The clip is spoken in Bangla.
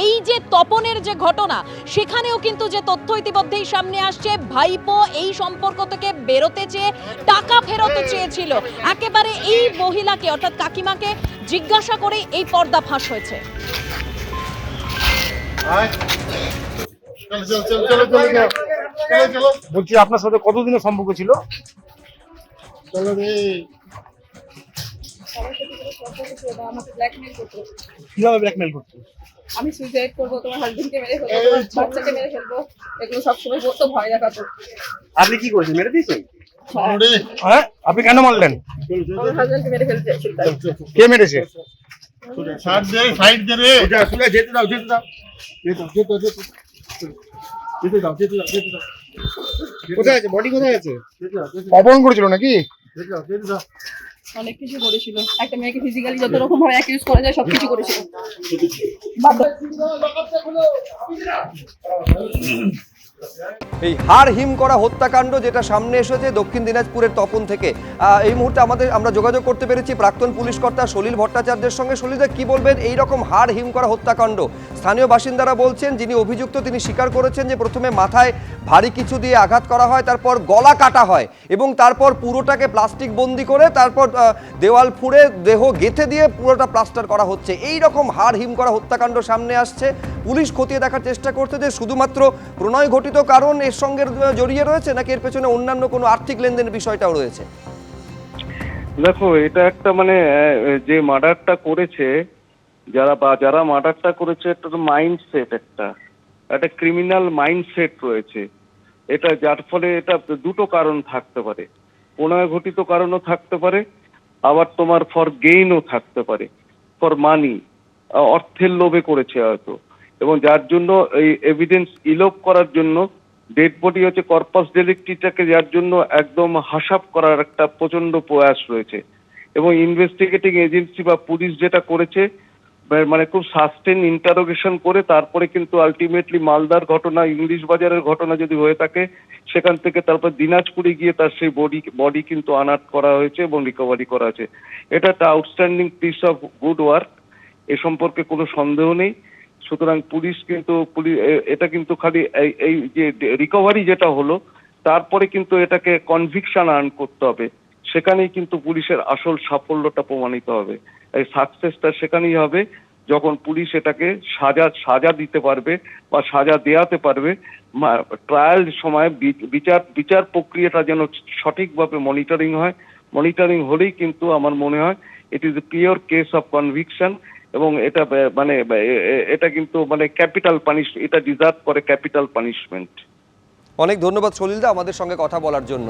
এই যে তপনের যে ঘটনা, সেখানেও কিন্তু যে তথ্য ইতিমধ্যেই সামনে আসছে, ভাইপো এই সম্পর্ক থেকে বেরোতে চেয়ে টাকা ফেরত চেয়েছিল। একেবারে এই মহিলাকে অর্থাৎ কাকিমাকে জিজ্ঞাসা করে এই পর্দা ফাঁস হয়েছে। বলছি আপনার সাথে কতদিনের সম্পর্ক ছিল? কিভাবে ব্ল্যাকমেল করতো? আমি সুইসাইড করবো, তোমার হাজবেন্ডকে মেরে ফেলবো, তোমার বাচ্চাকে মেরে ফেলবো, এগুলো সবসময় বলতো, ভয় দেখাতো। আপনি কি করেছেন? মেরে দিয়েছেন? হ্যাঁ, আপনি কেন মারলেন? আমার হাজবেন্ডকে মেরে ফেলতে চাইছিল তাই। কে মেরেছে? কোথায় আছে? বডি কোথায় আছে? অপহরণ করেছিল নাকি? অনেক কিছু করেছিল, একটা মেয়েকে ফিজিক্যালি যত রকম ভাবে অ্যাকিউজ করা যায় সবকিছু করেছিল। এই হাড় হিম করা হত্যাকাণ্ড যেটা সামনে এসেছে দক্ষিণ দিনাজপুরের তপন থেকে, এই মুহূর্তে আমরা যোগাযোগ করতে পেরেছি প্রাক্তন পুলিশ কর্তা সলিল ভট্টাচার্যের সঙ্গে। সলিলদা, কি বলবেন এই রকম হাড় হিম করা হত্যাকাণ্ড? স্থানীয় বাসিন্দারা বলছেন, যিনি অভিযুক্ত তিনি স্বীকার করেছেন যে প্রথমে মাথায় ভারী কিছু দিয়ে আঘাত করা হয়, তারপর গলা কাটা হয় এবং তারপর পুরোটাকে প্লাস্টিক বন্দি করে তারপর দেওয়াল ফুঁড়ে দেহ গেঁথে দিয়ে পুরোটা প্লাস্টার করা হচ্ছে। এই রকম হাড় হিম করা হত্যাকাণ্ড সামনে আসছে। পুলিশ খতিয়ে দেখার চেষ্টা করছে যে শুধুমাত্র প্রণয় ঘটিত কারণ এর সঙ্গে জড়িয়ে রয়েছে নাকি এর পেছনে অন্যান্য কোনো আর্থিক লেনদেনের বিষয়টাও রয়েছে। দেখো, এটা একটা যে মার্ডারটা করেছে, যারা মার্ডারটা করেছে, একটা মাইন্ডসেট, একটা ক্রিমিনাল মাইন্ডসেট রয়েছে। এটা যার ফলে এটা দুটো কারণ থাকতে পারে, প্রণয় ঘটিত কারণও থাকতে পারে, আবার তোমার ফর গেইনও থাকতে পারে, ফর মানি, অর্থের লোভে করেছে হয়তো। এবং যার জন্য এই এভিডেন্স ইলোপ করার জন্য, ডেড বডি হচ্ছে কর্পাস ডেলিক্টিটাকে যার জন্য একদম হাসাপ করার একটা প্রচন্ড প্রয়াস রয়েছে। এবং ইনভেস্টিগেটিং এজেন্সি বা পুলিশ যেটা করেছে, খুব সাস্টেন ইন্টারোগেশন করে তারপরে কিন্তু আলটিমেটলি মালদার ঘটনা, ইংলিশ বাজারের ঘটনা যদি হয়ে থাকে, সেখান থেকে তারপর দিনাজপুরে গিয়ে তার সেই বডি কিন্তু আনাট করা হয়েছে এবং রিকভারি করা হয়েছে। এটা একটা outstanding piece of good work, এ সম্পর্কে কোনো সন্দেহ নেই। সুতরাং পুলিশ এটা কিন্তু খালি এই যে রিকভারি যেটা হলো, তারপরে কিন্তু এটাকে কনভিকশন আর্ন করতে হবে, সেখানেই কিন্তু পুলিশের আসল সাফল্যটা প্রমাণিত হবে। এই সাকসেসটা সেখানেই হবে যখন পুলিশ এটাকে সাজা দিতে পারবে বা সাজা দেওয়াতে পারবে। ট্রায়াল সময় বিচার প্রক্রিয়াটা যেন সঠিকভাবে মনিটরিং হয়। মনিটরিং হলেই কিন্তু আমার মনে হয় it is a pure case of conviction. এবং এটা কিন্তু ক্যাপিটাল এটা ডিজার্ভ করে ক্যাপিটাল পানিশমেন্ট। অনেক ধন্যবাদ সলিলদা আমাদের সঙ্গে কথা বলার জন্য।